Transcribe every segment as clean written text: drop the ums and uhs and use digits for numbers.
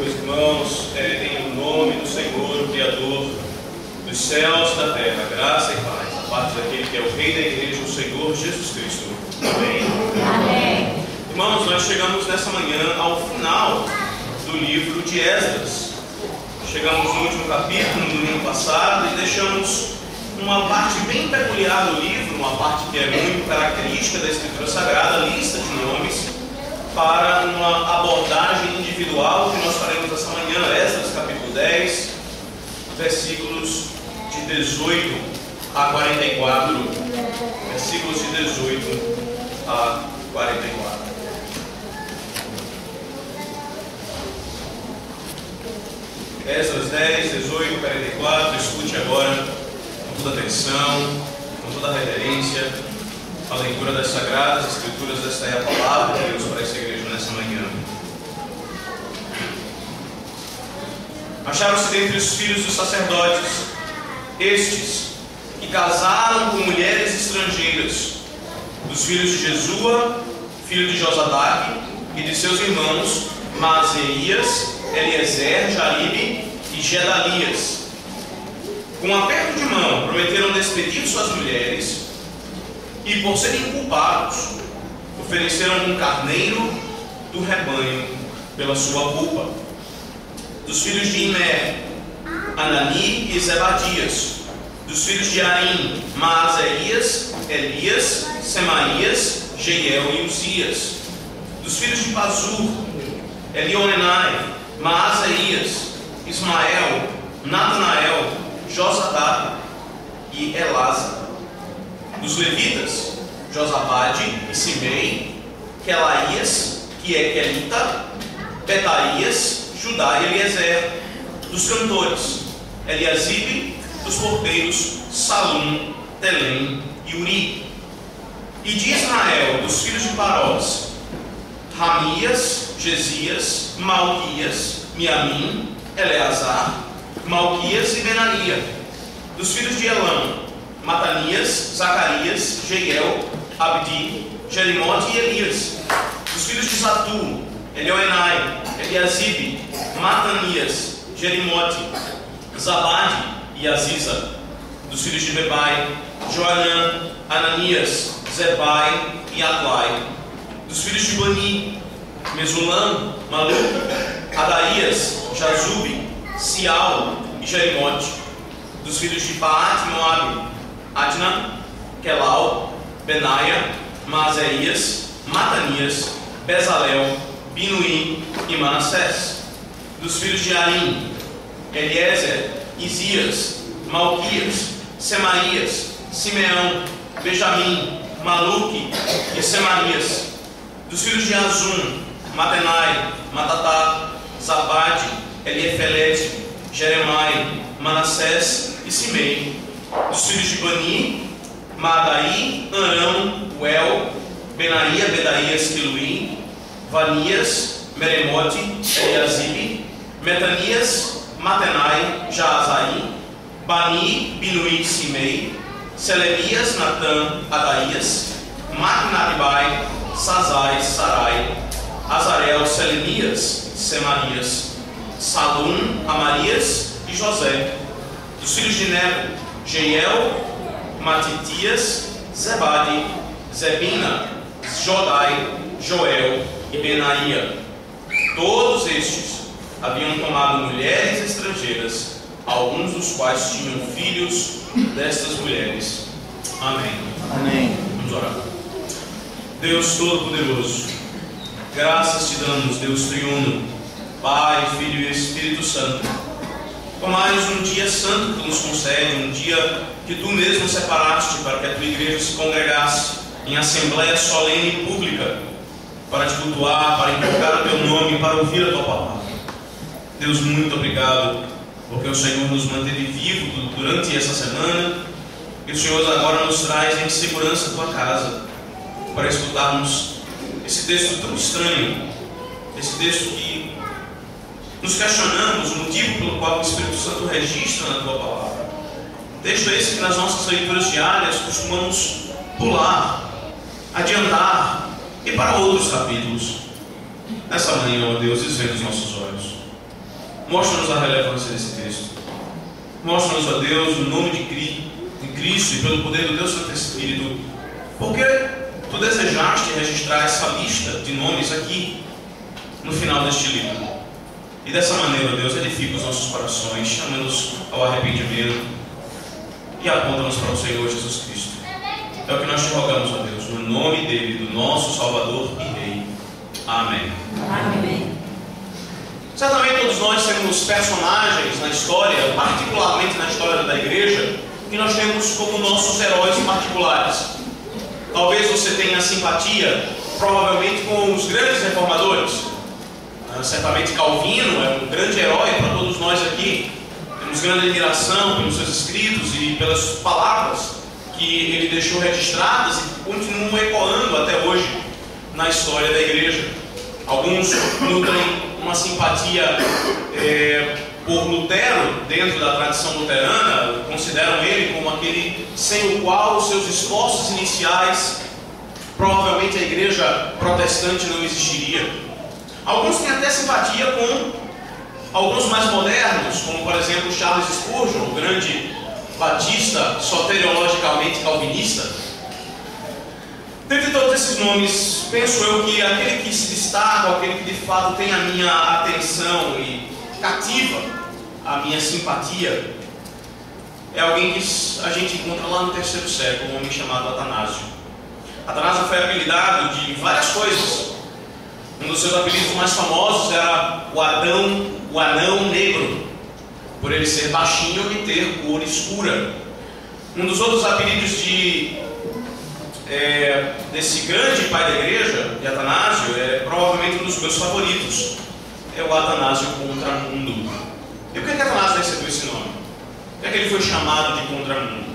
meus irmãos, em nome do Senhor, o Criador dos céus e da terra, graça e paz, da parte daquele que é o Rei da Igreja, o Senhor Jesus Cristo. Amém. Amém. Irmãos, nós chegamos nessa manhã ao final do livro de Esdras. Chegamos no último capítulo, no domingo passado, e deixamos uma parte bem peculiar do livro, uma parte que é muito característica da Escritura Sagrada, a lista de nomes, para uma abordagem individual que nós faremos essa manhã. Esdras capítulo 10, versículos de 18 a 44. Versículos de 18 a 44. Esdras 10, 18, 44, escute agora com toda atenção, com toda reverência, a leitura das Sagradas Escrituras. Esta é a palavra de Deus para essa igreja nessa manhã. Acharam-se dentre os filhos dos sacerdotes estes que casaram com mulheres estrangeiras, dos filhos de Jesua, filho de Josadaque, e de seus irmãos Maaseias, Eliezer, Jaribe e Gedalias. Com aperto de mão prometeram despedir suas mulheres e, por serem culpados, ofereceram um carneiro do rebanho pela sua culpa. Dos filhos de Imer, Anani e Zebadias. Dos filhos de Arim, Maaseias, Elias, Semaías, Jeiel e Uzias. Dos filhos de Pazur, Elionenai, Maaseias, Ismael, Natanael, Josadaque e Elasa. Dos levitas, Josabade e Simei, Quelaías, que é Quelita, Betarias, Judá e Eliezer. Dos cantores, Eliasibe. Dos porteiros, Salum, Telém e Uri. E de Israel, dos filhos de Parós, Ramias, Gesias, Malquias, Miamim, Eleazar, Malquias e Benaia. Dos filhos de Elão, Matanias, Zacarias, Jeiel, Abdi, Jerimote e Elias. Dos filhos de Zatu, Elioenai, Eliasibe, Matanias, Jerimote, Zabade e Aziza. Dos filhos de Bebai, Joanã, Ananias, Zebai e Atlai. Dos filhos de Bani, Mesulam, Maluco, Adaías, Jazube, Sial e Jerimote. Dos filhos de Baat e Moabe, Adna, Quelau, Benaia, Maaseias, Matanias, Bezalel, Binuí e Manassés. Dos filhos de Arim, Eliezer, Isias, Malquias, Semaías, Simeão, Benjamim, Maluque e Semarias. Dos filhos de Azum, Matenai, Matatá, Zabade, Eliefelete, Jeremai, Manassés e Simei. Dos filhos de Bani, Maadai, Arão, Uel, Benaia, Bedaías, Quiluí, Vanias, Meremote, Eliasibe, Metanias, Matenai, Jaazai, Bani, Binuí, Simei, Selemias, Natã, Adaías, Macnaribai, Sazai, Sarai, Azarel, Selemias, Semarias, Salum, Amarias e José. Dos filhos de Nebo, Jeiel, Matitias, Zebade, Zebina, Jodai, Joel e Benaia. Todos estes haviam tomado mulheres estrangeiras, alguns dos quais tinham filhos destas mulheres. Amém. Amém. Vamos orar. Deus Todo-Poderoso, graças te damos, Deus Triuno, Pai, Filho e Espírito Santo, por mais um dia santo que nos concede, um dia que tu mesmo separaste para que a tua igreja se congregasse em assembleia solene e pública, para te cultuar, para invocar o teu nome, para ouvir a tua palavra. Deus, muito obrigado, porque o Senhor nos manteve vivo durante essa semana, e o Senhor agora nos traz em segurança a tua casa, para escutarmos esse texto tão estranho, esse texto que nos questionamos o motivo pelo qual o Espírito Santo registra na tua palavra. Texto esse que nas nossas leituras diárias costumamos pular, adiantar e para outros capítulos. Nessa manhã, ó Deus, desvenda os nossos olhos. Mostra-nos a relevância desse texto. Mostra-nos, ó Deus, o nome de Cristo e pelo poder do Deus Santo Espírito, porque Tu desejaste registrar essa lista de nomes aqui no final deste livro. E dessa maneira, ó Deus, edifica os nossos corações, chama-nos ao arrependimento e aponta-nos para o Senhor Jesus Cristo. É o que nós te rogamos, ó Deus, no nome dele, do nosso Salvador e Rei. Amém. Amém. Certamente todos nós temos personagens na história, particularmente na história da igreja, que nós temos como nossos heróis particulares. Talvez você tenha simpatia, provavelmente, com os grandes reformadores. Certamente Calvino é um grande herói para todos nós aqui. Temos grande admiração pelos seus escritos e pelas palavras que ele deixou registradas e continuam ecoando até hoje na história da igreja. Alguns nutrem uma simpatia por Lutero, dentro da tradição luterana, consideram ele como aquele sem o qual os seus esforços iniciais, provavelmente a igreja protestante não existiria. Alguns têm até simpatia com alguns mais modernos, como por exemplo Charles Spurgeon, o grande batista soteriologicamente calvinista. Dentre todos esses nomes, penso eu que aquele que se destaca, aquele que de fato tem a minha atenção e cativa a minha simpatia, é alguém que a gente encontra lá no terceiro século, um homem chamado Atanásio. Atanásio foi apelidado de várias coisas. Um dos seus apelidos mais famosos era o anão negro, por ele ser baixinho e ter cor escura. Um dos outros apelidos desse grande pai da igreja, de Atanásio, é provavelmente um dos meus favoritos. É o Atanásio Contramundo. E por que Atanásio recebeu esse nome? Por que ele foi chamado de Contramundo?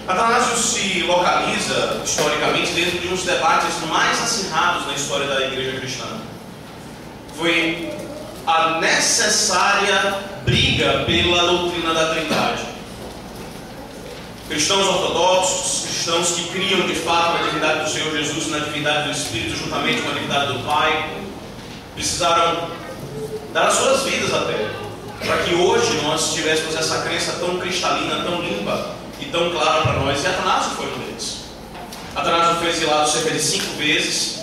Atanásio se localiza, historicamente, dentro de uns debates mais acirrados na história da igreja cristã. Foi a necessária briga pela doutrina da Trindade. Cristãos ortodoxos, cristãos que criam de fato na divindade do Senhor Jesus, na divindade do Espírito, juntamente com a divindade do Pai, precisaram dar as suas vidas até, para que hoje nós tivéssemos essa crença tão cristalina, tão limpa e tão clara para nós. E Atanásio foi um deles. Atanásio foi exilado cerca de 5 vezes.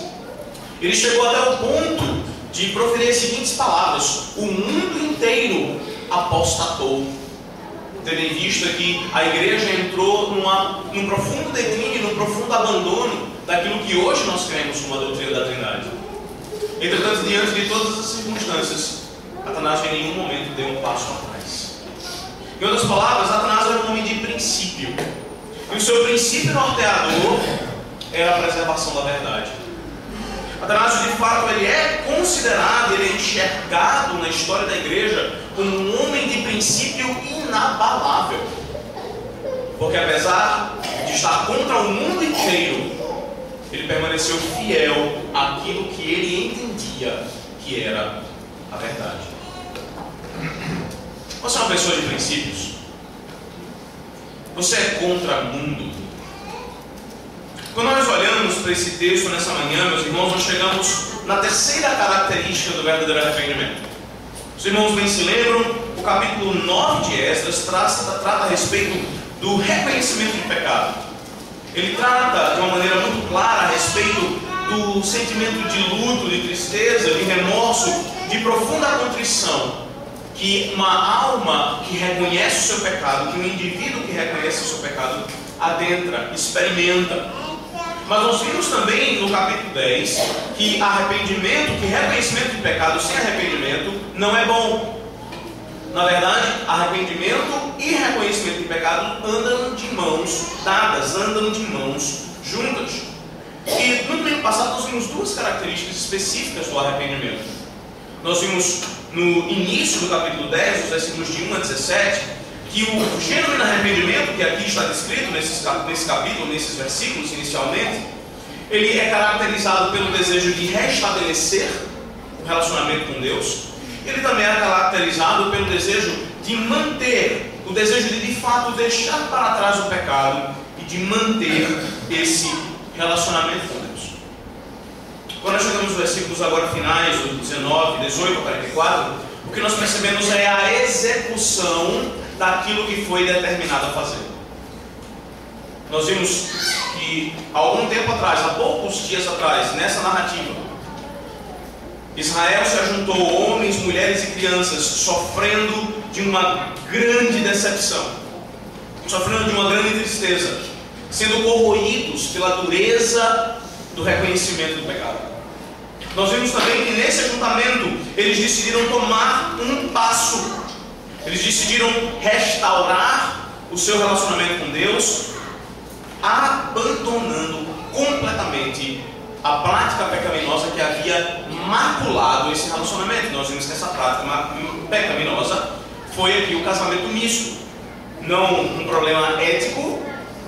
Ele chegou até o ponto de proferir as seguintes palavras: o mundo inteiro apostatou, tendo em vista que a igreja entrou num profundo declínio, num profundo abandono daquilo que hoje nós cremos como a doutrina da Trindade. Entretanto, diante de todas as circunstâncias, Atanásio em nenhum momento deu um passo atrás. Em outras palavras, Atanásio era um homem de princípio. E o seu princípio norteador era a preservação da verdade. Atanásio, de fato, ele é considerado, ele é enxergado na história da igreja como um homem de princípio inabalável. Porque apesar de estar contra o mundo inteiro, ele permaneceu fiel àquilo que ele entendia que era a verdade. Você é uma pessoa de princípios? Você é contra o mundo? Quando nós olhamos para esse texto nessa manhã, meus irmãos, nós chegamos na terceira característica do verdadeiro arrependimento. Os irmãos bem se lembram, o capítulo 9 de Esdras trata a respeito do reconhecimento de pecado. Ele trata de uma maneira muito clara a respeito do sentimento de luto, de tristeza, de remorso, de profunda contrição que uma alma que reconhece o seu pecado, que um indivíduo que reconhece o seu pecado adentra, experimenta. Mas nós vimos também no capítulo 10 que arrependimento, que reconhecimento de pecado sem arrependimento não é bom. Na verdade, arrependimento e reconhecimento de pecado andam de mãos dadas, andam de mãos juntas. E no domingo passado nós vimos 2 características específicas do arrependimento. Nós vimos no início do capítulo 10, os versículos de 1 a 17, que o genuíno arrependimento, que aqui está descrito nesse capítulo, nesses versículos inicialmente, ele é caracterizado pelo desejo de restabelecer o relacionamento com Deus. Ele também é caracterizado pelo desejo de manter, o desejo de fato deixar para trás o pecado e de manter esse relacionamento com Deus. quando nós chegamos nos versículos agora finais, 19, 18 a 44, o que nós percebemos é a execução daquilo que foi determinado a fazer. Nós vimos que há algum tempo atrás, há poucos dias atrás, nessa narrativa, Israel se ajuntou, homens, mulheres e crianças, sofrendo de uma grande decepção, sofrendo de uma grande tristeza, sendo corroídos pela dureza do reconhecimento do pecado. Nós vimos também que nesse ajuntamento eles decidiram tomar um passo. Eles decidiram restaurar o seu relacionamento com Deus, abandonando completamente a prática pecaminosa que havia maculado esse relacionamento. Nós vimos que essa prática pecaminosa foi aqui o casamento misto. Não um problema ético,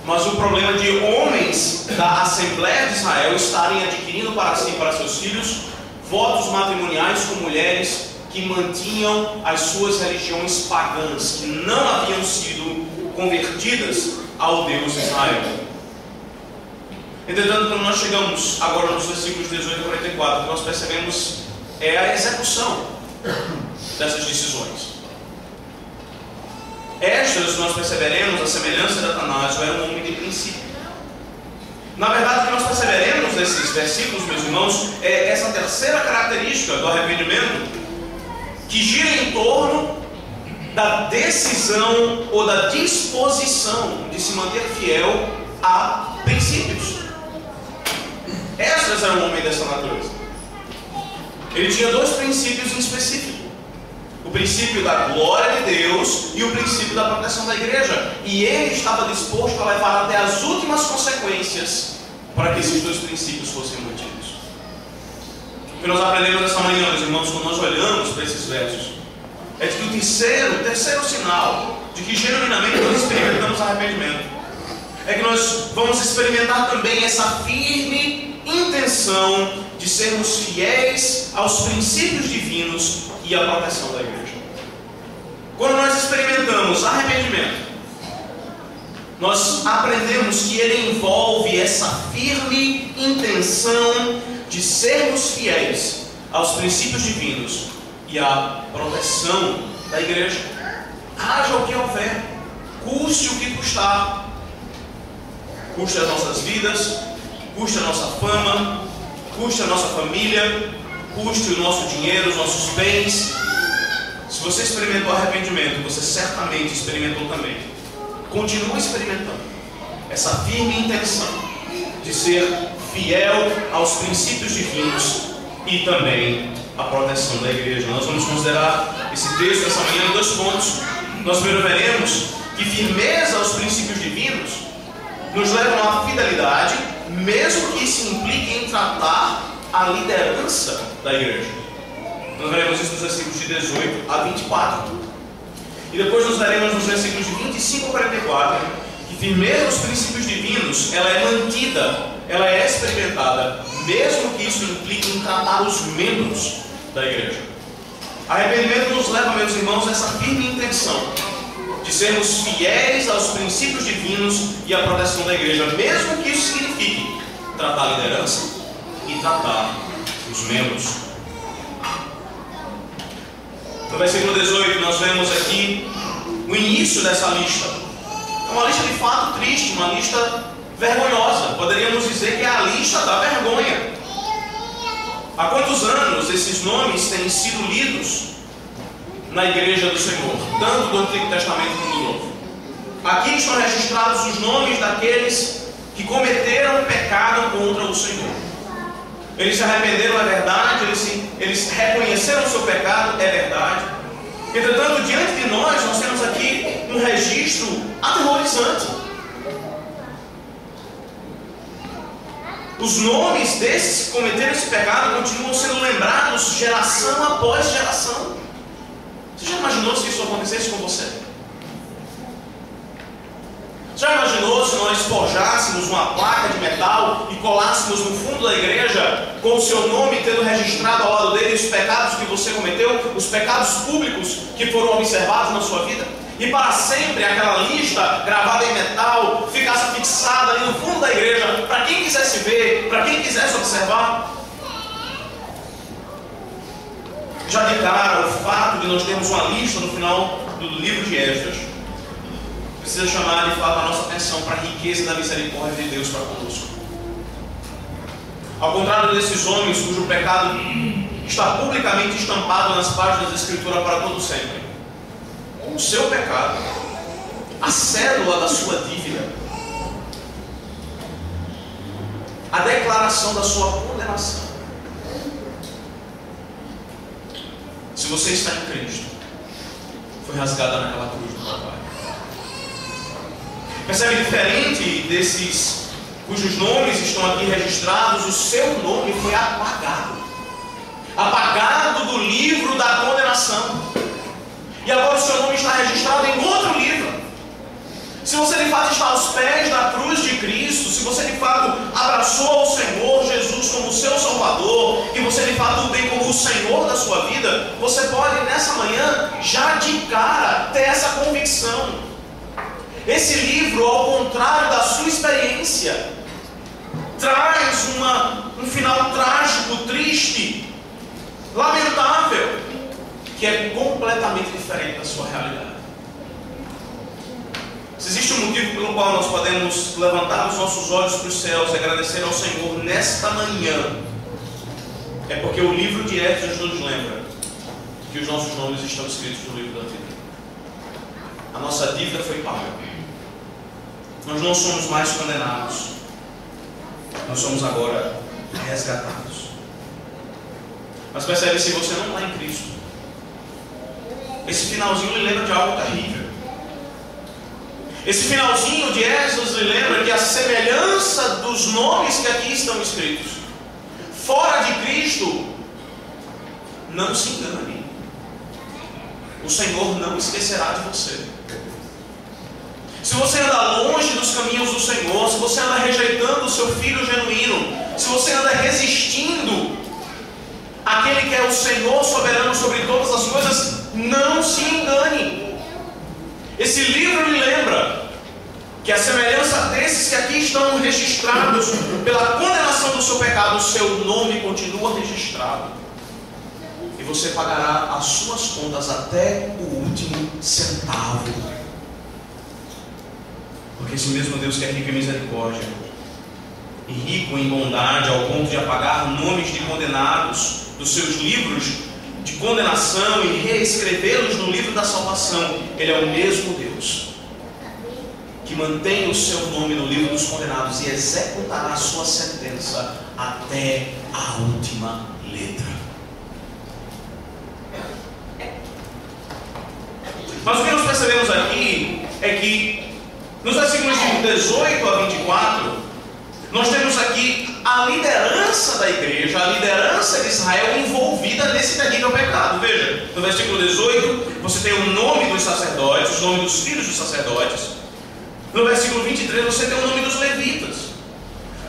mas um problema de homens da Assembleia de Israel estarem adquirindo para si e para seus filhos votos matrimoniais com mulheres que mantinham as suas religiões pagãs, que não haviam sido convertidas ao Deus de Israel. Entretanto, quando nós chegamos agora nos versículos 18 a 44, o que nós percebemos é a execução dessas decisões. Esdras, nós perceberemos, a semelhança de Atanásio, era um homem de princípio. Na verdade, o que nós perceberemos nesses versículos, meus irmãos, é essa terceira característica do arrependimento, que gira em torno da decisão ou da disposição de se manter fiel a princípios. Esdras era um homem dessa natureza. Ele tinha dois princípios em específico: o princípio da glória de Deus e o princípio da proteção da igreja. E ele estava disposto a levar até as últimas consequências para que esses dois princípios fossem mantidos. O que nós aprendemos nessa manhã, meus irmãos, quando nós olhamos para esses versos, é de que o terceiro sinal de que genuinamente nós experimentamos arrependimento é que nós vamos experimentar também essa firme intenção de sermos fiéis aos princípios divinos e à proteção da igreja. Quando nós experimentamos arrependimento, nós aprendemos que ele envolve essa firme intenção de sermos fiéis aos princípios divinos e à proteção da igreja. Haja o que houver, custe o que custar, custe as nossas vidas, custe a nossa fama, custe a nossa família, custe o nosso dinheiro, os nossos bens. Se você experimentou arrependimento, você certamente experimentou também, continua experimentando essa firme intenção de ser fiel aos princípios divinos e também a proteção da igreja. Nós vamos considerar esse texto essa manhã em dois pontos. Nós primeiro veremos que firmeza aos princípios divinos nos levam à fidelidade, mesmo que isso implique em tratar a liderança da igreja. Nós veremos isso nos versículos de 18 a 24. E depois nós veremos nos versículos de 25 a 44 que firmeza aos princípios divinos, ela é mantida, ela é experimentada, mesmo que isso implique em tratar os membros da igreja. Arrependimento nos leva, meus irmãos, a essa firme intenção de sermos fiéis aos princípios divinos e à proteção da igreja, mesmo que isso signifique tratar a liderança e tratar os membros. No versículo 18 nós vemos aqui o início dessa lista. É uma lista de fato triste, uma lista vergonhosa. Poderíamos dizer que é a lista da vergonha. Há quantos anos esses nomes têm sido lidos na igreja do Senhor, tanto do Antigo Testamento como do Novo? Aqui estão registrados os nomes daqueles que cometeram pecado contra o Senhor. Eles se arrependeram, é verdade, eles reconheceram o seu pecado, é verdade. Entretanto, diante de nós temos aqui um registro aterrorizante. Os nomes desses que cometeram esse pecado continuam sendo lembrados geração após geração. Você já imaginou se isso acontecesse com você? Já imaginou se nós forjássemos uma placa de metal e colássemos no fundo da igreja com o seu nome tendo registrado ao lado dele os pecados que você cometeu, os pecados públicos que foram observados na sua vida? E para sempre aquela lista gravada em metal ficasse fixada ali no fundo da igreja para quem quisesse ver, para quem quisesse observar? já de cara, o fato de nós termos uma lista no final do livro de Esdras precisa chamar de fato a nossa atenção para a riqueza da misericórdia de Deus para conosco. Ao contrário desses homens cujo pecado está publicamente estampado nas páginas da Escritura para todo sempre, o seu pecado, a cédula da sua dívida, a declaração da sua condenação. Se você está em Cristo, foi rasgada naquela cruz do Calvário. Percebe, diferente desses cujos nomes estão aqui registrados, o seu nome foi apagado. Apagado do livro da condenação. E agora o seu nome está registrado em outro livro. Se você de fato está aos pés da cruz de Cristo, se você de fato abraçou o Senhor Jesus como seu Salvador, e você de fato o tem como o Senhor da sua vida, você pode nessa manhã, já de cara, ter essa convicção. Esse livro, ao contrário da sua experiência, traz um final trágico, triste, lamentável, que é completamente diferente da sua realidade. Se existe um motivo pelo qual nós podemos levantar os nossos olhos para os céus e agradecer ao Senhor nesta manhã, é porque o livro de Esdras nos lembra que os nossos nomes estão escritos no livro da vida. A nossa dívida foi paga. Nós não somos mais condenados. Nós somos agora resgatados. Mas percebe, se você não está em Cristo, esse finalzinho lhe lembra de algo terrível. Esse finalzinho de Esdras lhe lembra que a semelhança dos nomes que aqui estão escritos, fora de Cristo, não se engane. O Senhor não esquecerá de você. Se você anda longe dos caminhos do Senhor, se você anda rejeitando o seu Filho genuíno, se você anda resistindo àquele que é o Senhor soberano sobre todas as coisas, não se engane. Esse livro lhe lembra que a semelhança desses que aqui estão registrados pela condenação do seu pecado, o seu nome continua registrado. E você pagará as suas contas até o último centavo. Porque esse mesmo Deus que é rico em misericórdia e rico em bondade, ao ponto de apagar nomes de condenados dos seus livros de condenação e reescrevê-los no livro da salvação, Ele é o mesmo Deus que mantém o seu nome no livro dos condenados e executará a sua sentença até a última letra. Mas o que nós percebemos aqui é que nos versículos de 18 a 24, nós temos aqui a liderança da igreja, a liderança de Israel envolvida nesse terrível pecado. Veja, no versículo 18, você tem o nome dos sacerdotes, o nome dos filhos dos sacerdotes. No versículo 23, você tem o nome dos levitas.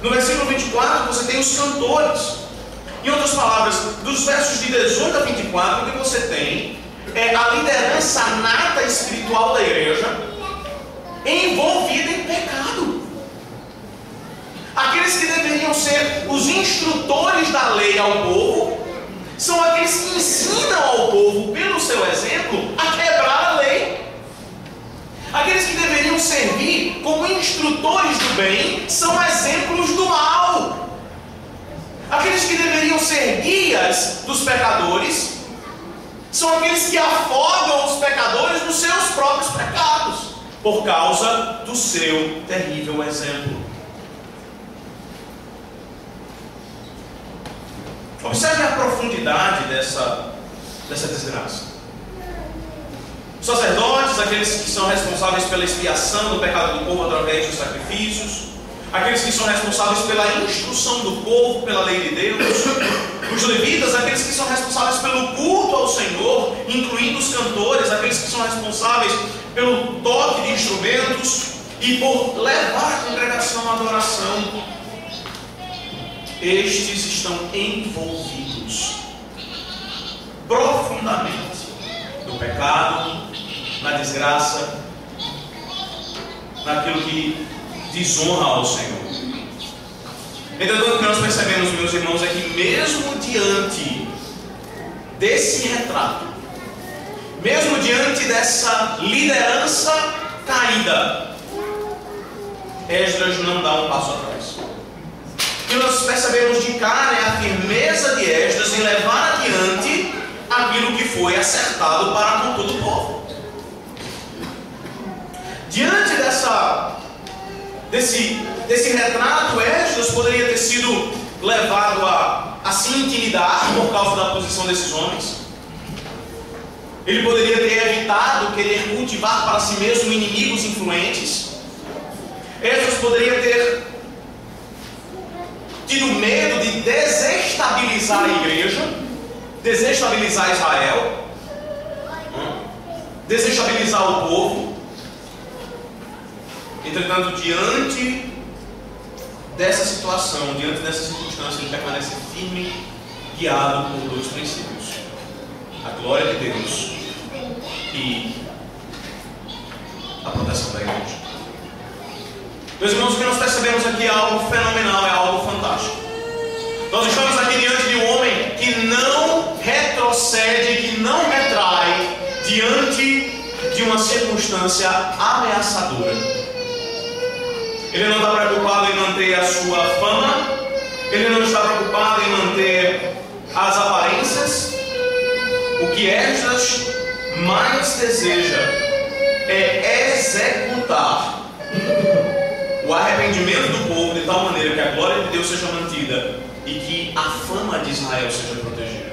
No versículo 24, você tem os cantores. Em outras palavras, dos versos de 18 a 24, o que você tem é a liderança nata espiritual da igreja envolvida em pecado. Aqueles que deveriam ser os instrutores da lei ao povo são aqueles que ensinam ao povo, pelo seu exemplo, a quebrar a lei. Aqueles que deveriam servir como instrutores do bem são exemplos do mal. Aqueles que deveriam ser guias dos pecadores são aqueles que afogam os pecadores nos seus próprios pecados, por causa do seu terrível exemplo. Observe a profundidade dessa desgraça. Os sacerdotes, aqueles que são responsáveis pela expiação do pecado do povo através dos sacrifícios, aqueles que são responsáveis pela instrução do povo, pela lei de Deus, os levitas, aqueles que são responsáveis pelo culto ao Senhor, incluindo os cantores, aqueles que são responsáveis pelo toque de instrumentos e por levar a congregação à adoração. Estes estão envolvidos profundamente no pecado, na desgraça, naquilo que desonra ao Senhor. Então, o que nós percebemos, meus irmãos, é que mesmo diante desse retrato, mesmo diante dessa liderança caída, Esdras não dá um passo atrás. E nós percebemos de cara a firmeza de Esdras em levar adiante aquilo que foi acertado para com todo o povo. Diante desse retrato, Esdras poderia ter sido levado a se intimidar por causa da posição desses homens. Ele poderia ter evitado querer cultivar para si mesmo inimigos influentes. Esdras poderia ter tido medo de desestabilizar a igreja, desestabilizar Israel, desestabilizar o povo. Entretanto, diante dessa situação, diante dessa circunstância, ele permanece firme, guiado por dois princípios: a glória de Deus e a proteção da igreja. Meus irmãos, o que nós percebemos aqui é algo fenomenal, é algo fantástico. Nós estamos aqui diante de um homem que não retrocede, que não retrai diante de uma circunstância ameaçadora. Ele não está preocupado em manter a sua fama, ele não está preocupado em manter as aparências. O que Esdras mais deseja é executar o arrependimento do povo de tal maneira que a glória de Deus seja mantida e que a fama de Israel seja protegida.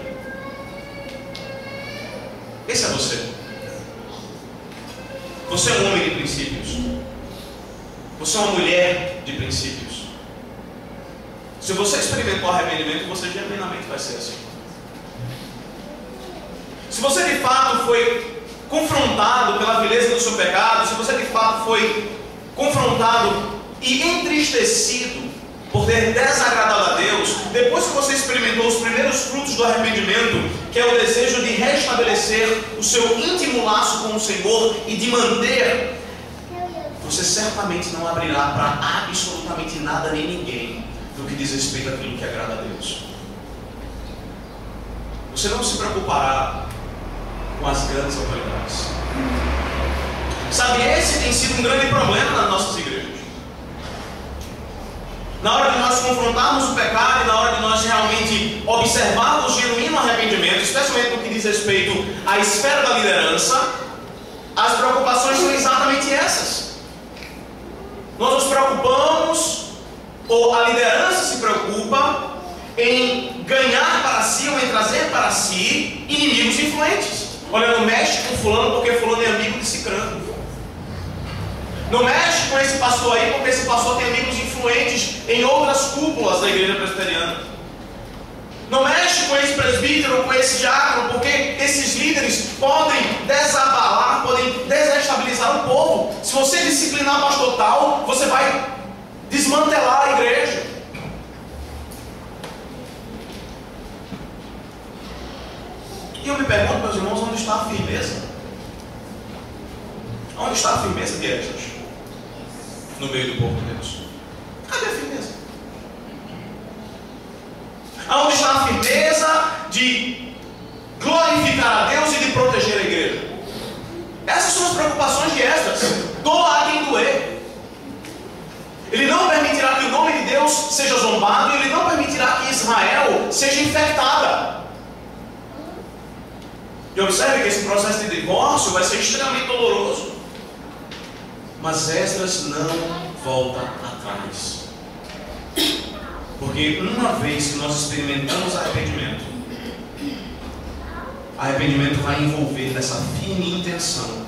Esse é você. Você é um homem de princípios. Você é uma mulher de princípios. Se você experimentou arrependimento, você genuinamente vai ser assim. Se você de fato foi confrontado pela vileza do seu pecado, se você de fato foi confrontado e entristecido por ter desagradado a Deus, depois que você experimentou os primeiros frutos do arrependimento, que é o desejo de restabelecer o seu íntimo laço com o Senhor e de manter, você certamente não abrirá para absolutamente nada nem ninguém do que diz respeito àquilo que agrada a Deus. Você não se preocupará com as grandes autoridades. Sabe, esse tem sido um grande problema nas nossas igrejas. Na hora de nós confrontarmos o pecado e na hora de nós realmente observarmos o genuíno arrependimento, especialmente no que diz respeito à esfera da liderança, as preocupações são exatamente essas. Nós nos preocupamos, ou a liderança se preocupa, em ganhar para si ou em trazer para si inimigos influentes. Olha, não mexe com fulano porque fulano é amigo de cicrano. Não mexe com esse pastor aí porque esse pastor tem amigos influentes em outras cúpulas da igreja presbiteriana. Não mexe com esse presbítero ou com esse diácono porque esses líderes podem desabalar, podem desestabilizar o povo. Se você disciplinar pastor tal, você vai desmantelar a igreja. E eu me pergunto, meus irmãos, onde está a firmeza? Onde está a firmeza de Esdras? No meio do povo de Deus. Cadê a firmeza? Onde está a firmeza de glorificar a Deus e de proteger a igreja? Essas são as preocupações de Esdras. Doa a quem doer. Ele não permitirá que o nome de Deus seja zombado e ele não permitirá que Israel seja infectada. E observe que esse processo de divórcio vai ser extremamente doloroso. Mas Esdras não volta atrás. Porque uma vez que nós experimentamos arrependimento vai envolver nessa firme intenção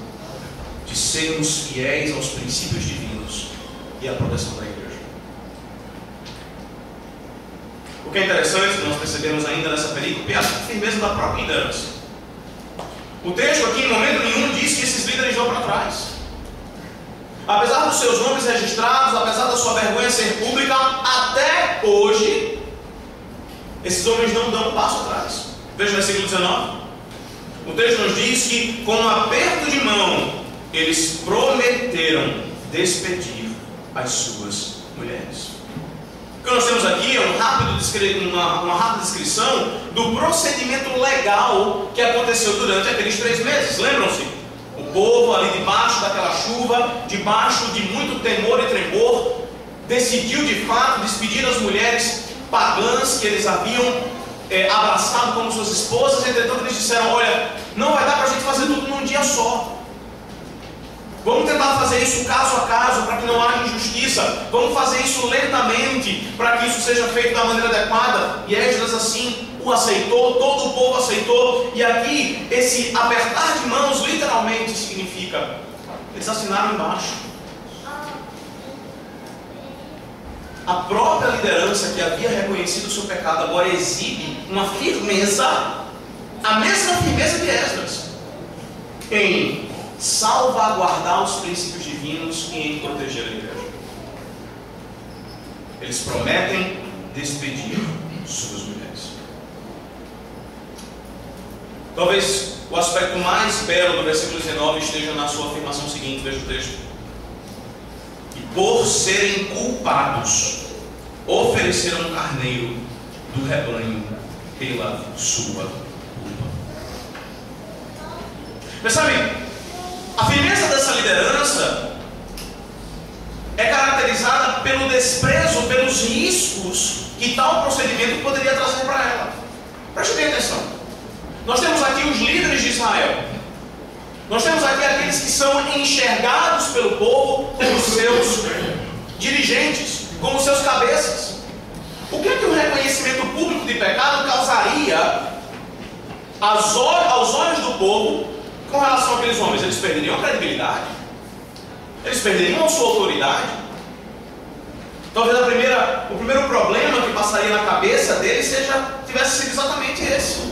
de sermos fiéis aos princípios divinos e à proteção da igreja. O que é interessante, nós percebemos ainda nessa perícope, é a firmeza da própria liderança. O texto aqui, em momento nenhum, diz que esses líderes vão para trás. Apesar dos seus nomes registrados, apesar da sua vergonha ser pública, até hoje, esses homens não dão um passo atrás. Veja o versículo 19. O texto nos diz que, com um aperto de mão, eles prometeram despedir as suas mulheres. que nós temos aqui é uma rápida descrição do procedimento legal que aconteceu durante aqueles 3 meses. Lembram-se? O povo ali debaixo daquela chuva, debaixo de muito temor e tremor, decidiu de fato despedir as mulheres pagãs que eles haviam abraçado como suas esposas. Entretanto eles disseram: olha, não vai dar para a gente fazer tudo num dia só. Vamos tentar fazer isso caso a caso, para que não haja injustiça. Vamos fazer isso lentamente, para que isso seja feito da maneira adequada. E Esdras assim o aceitou, todo o povo aceitou. E aqui, esse apertar de mãos literalmente significa: eles assinaram embaixo. A própria liderança que havia reconhecido o seu pecado agora exibe uma firmeza, a mesma firmeza de Esdras, em salvaguardar os princípios divinos e em proteger a igreja. Eles prometem despedir suas mulheres. Talvez o aspecto mais belo do versículo 19 esteja na sua afirmação seguinte, veja o texto: e por serem culpados, ofereceram um carneiro do rebanho pela sua culpa. Percebe? A firmeza dessa liderança é caracterizada pelo desprezo, pelos riscos que tal procedimento poderia trazer para ela. Preste bem atenção. Nós temos aqui os líderes de Israel. Nós temos aqui aqueles que são enxergados pelo povo como seus dirigentes, como seus cabeças. O que é que o reconhecimento público de pecado causaria aos olhos do povo com relação àqueles homens? Eles perderiam a credibilidade, eles perderiam a sua autoridade. Talvez o primeiro problema que passaria na cabeça deles tivesse sido exatamente esse: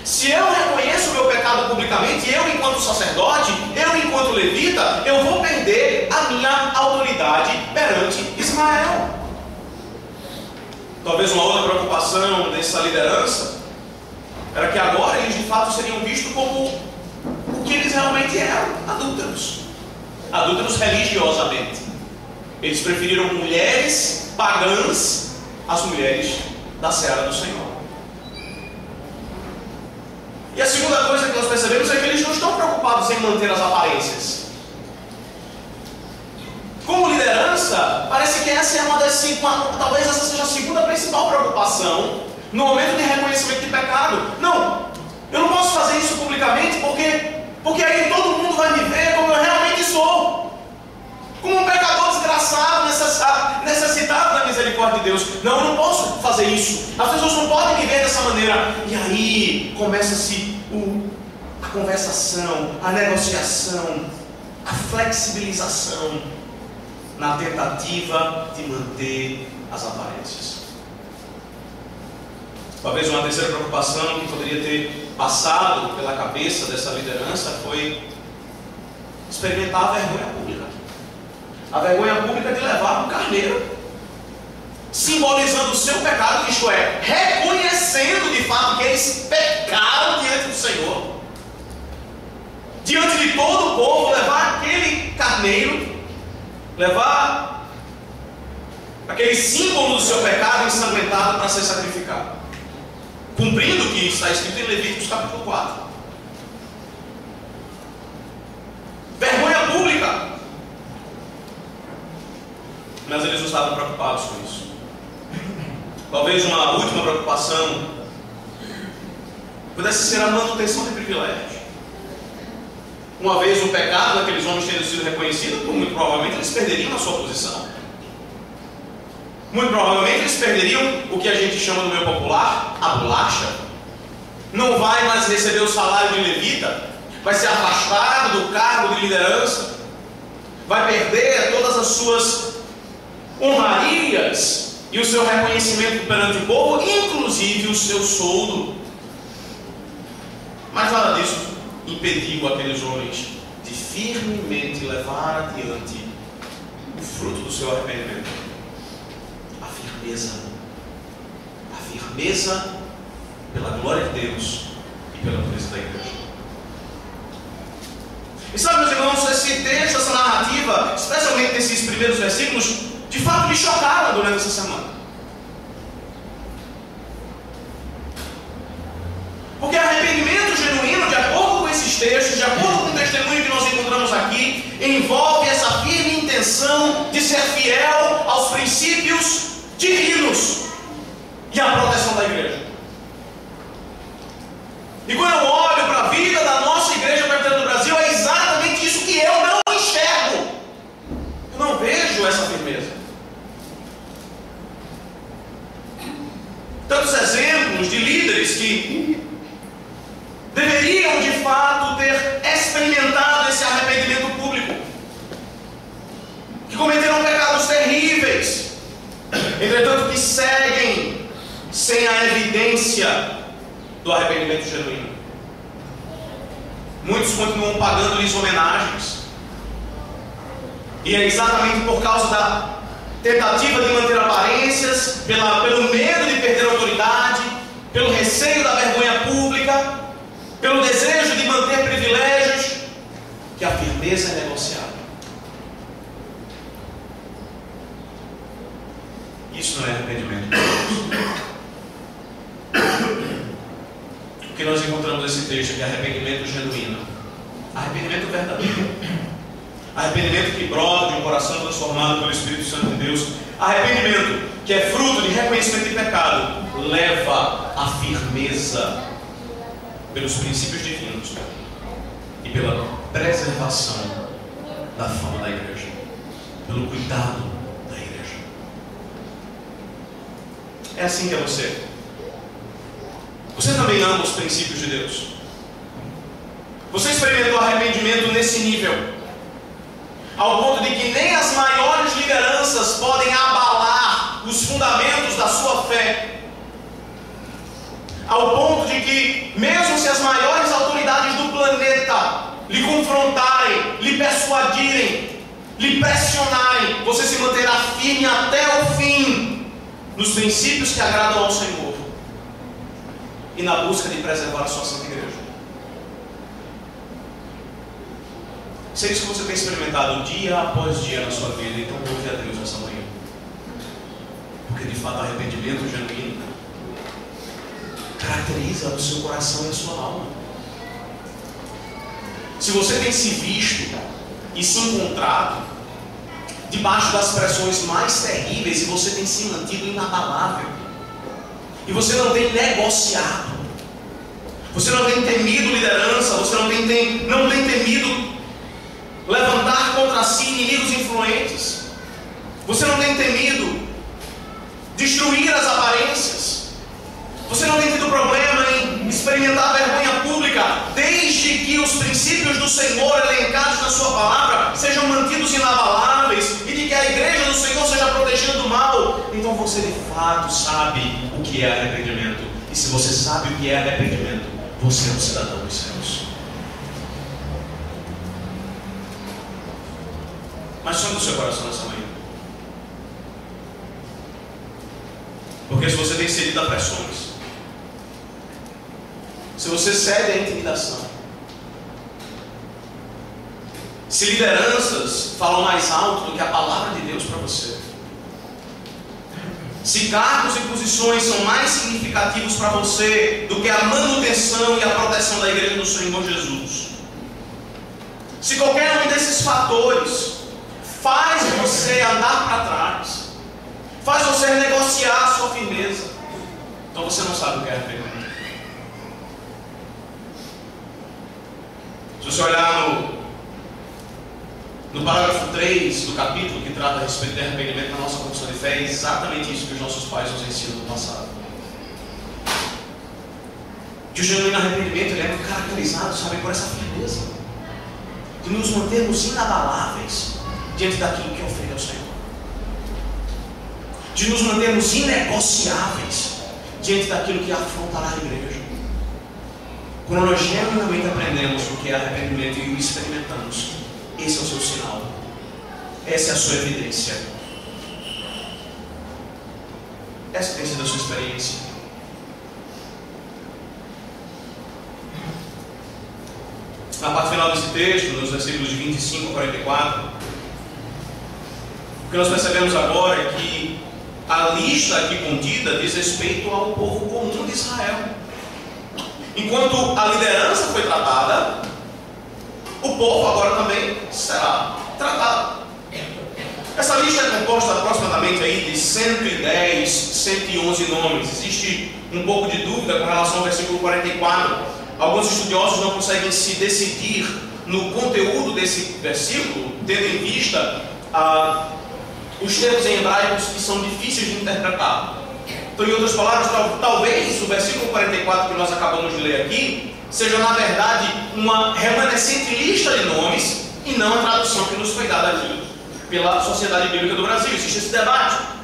se eu reconheço o meu pecado publicamente, eu enquanto sacerdote, eu enquanto levita, eu vou perder a minha autoridade perante Israel. Talvez uma outra preocupação dessa liderança era que agora eles de fato seriam vistos como o que eles realmente eram: adúlteros religiosamente. Eles preferiram mulheres pagãs às mulheres da seara do Senhor. E a segunda coisa que nós percebemos é que eles não estão preocupados em manter as aparências. Como liderança, parece que essa é talvez essa seja a segunda principal preocupação no momento de reconhecimento de pecado. Não, eu não posso fazer isso publicamente porque aí todo mundo vai me ver como eu realmente sou, como um pecador desgraçado, necessitado da misericórdia de Deus. Não, eu não posso fazer isso. As pessoas não podem me ver dessa maneira. E aí começa-se a conversação, a negociação, a flexibilização, na tentativa de manter as aparências. Talvez uma terceira preocupação que poderia ter passado pela cabeça dessa liderança foi experimentar a vergonha pública. A vergonha pública de levar um carneiro, simbolizando o seu pecado, isto é, reconhecendo de fato que eles pecaram diante do Senhor. Diante de todo o povo, levar aquele carneiro, levar aquele símbolo do seu pecado ensanguentado para ser sacrificado, cumprindo o que está escrito em Levíticos capítulo 4. Vergonha pública. Mas eles não estavam preocupados com isso. Talvez uma última preocupação pudesse ser a manutenção de privilégios. Uma vez o pecado daqueles homens tendo sido reconhecido, muito provavelmente eles perderiam a sua posição. Muito provavelmente eles perderiam o que a gente chama no meio popular a bolacha. Não vai mais receber o salário de levita, vai ser afastado do cargo de liderança, vai perder todas as suas honrarias e o seu reconhecimento perante o povo, inclusive o seu soldo. Mas nada disso impediu aqueles homens de firmemente levar adiante o fruto do seu arrependimento: a firmeza pela glória de Deus e pela pureza da igreja. E sabe, meus irmãos, esse texto, essa narrativa, especialmente nesses primeiros versículos, de fato me chocaram durante essa semana. textos, de acordo com o testemunho que nós encontramos aqui, envolve essa firme intenção de ser fiel aos princípios divinos e à proteção da igreja. E quando eu olho para a vida da nossa igreja presbiteriana do Brasil, é exatamente isso que eu não enxergo. Eu não vejo essa firmeza. Tantos exemplos de líderes que deveriam de fato ter experimentado esse arrependimento público, que cometeram pecados terríveis, entretanto que seguem sem a evidência do arrependimento genuíno. Muitos continuam pagando-lhes homenagens, e é exatamente por causa da tentativa de manter aparências, pelo medo de perder a autoridade, pelo receio da vergonha pública, pelo desejo de manter privilégios, que a firmeza é negociável. Isso não é arrependimento. O que nós encontramos nesse texto é que arrependimento genuíno, arrependimento verdadeiro, arrependimento que brota de um coração transformado pelo Espírito Santo de Deus, arrependimento que é fruto de reconhecimento de pecado, leva à firmeza pelos princípios divinos e pela preservação da fama da igreja, pelo cuidado da igreja. É assim que é você. Você também ama os princípios de Deus. Você experimentou arrependimento nesse nível, ao ponto de que nem as maiores lideranças podem abalar os fundamentos da sua fé, ao ponto de que, mesmo se as maiores autoridades do planeta lhe confrontarem, lhe persuadirem, lhe pressionarem, você se manterá firme até o fim nos princípios que agradam ao Senhor e na busca de preservar a sua santa igreja. Se é isso que você tem experimentado dia após dia na sua vida, então louve a Deus nessa manhã, porque de fato arrependimento genuíno caracteriza o seu coração e a sua alma. Se você tem se visto e se encontrado debaixo das pressões mais terríveis e você tem se mantido inabalável, e você não tem negociado, você não tem temido liderança, você não tem temido levantar contra si inimigos influentes, você não tem temido destruir as aparências, você não tem tido problema em experimentar vergonha pública, desde que os princípios do Senhor elencados na sua palavra sejam mantidos inabaláveis e de que a igreja do Senhor seja protegida do mal, então você de fato sabe o que é arrependimento. E se você sabe o que é arrependimento, você é um cidadão dos céus. Mas sonhe o seu coração nessa manhã, porque se você tem cedido a pressões, se você cede à intimidação, se lideranças falam mais alto do que a palavra de Deus para você, se cargos e posições são mais significativos para você do que a manutenção e a proteção da igreja do Senhor Jesus, se qualquer um desses fatores faz você andar para trás, faz você negociar a sua firmeza, então você não sabe o que é arrependimento. Se você olhar no parágrafo 3 do capítulo que trata a respeito de arrependimento na nossa confissão de fé, é exatamente isso que os nossos pais nos ensinam no passado. Que o genuíno arrependimento ele é caracterizado, sabe, por essa firmeza, de nos mantermos inabaláveis diante daquilo que ofende ao Senhor, de nos mantermos inegociáveis diante daquilo que afrontará a igreja. Quando nós genuinamente aprendemos o que é arrependimento e o experimentamos, esse é o seu sinal, essa é a sua evidência, essa tem sido a sua experiência. Na parte final desse texto, nos versículos de 25 a 44, o que nós percebemos agora é que a lista aqui contida diz respeito ao povo comum de Israel. Enquanto a liderança foi tratada, o povo agora também será tratado. Essa lista é composta aproximadamente aí de 110, 111 nomes. Existe um pouco de dúvida com relação ao versículo 44. Alguns estudiosos não conseguem se decidir no conteúdo desse versículo, tendo em vista os termos em hebraicos que são difíceis de interpretar. Então, em outras palavras, talvez o versículo 44 que nós acabamos de ler aqui seja, na verdade, uma remanescente lista de nomes e não a tradução que nos foi dada aqui pela Sociedade Bíblica do Brasil. Existe esse debate.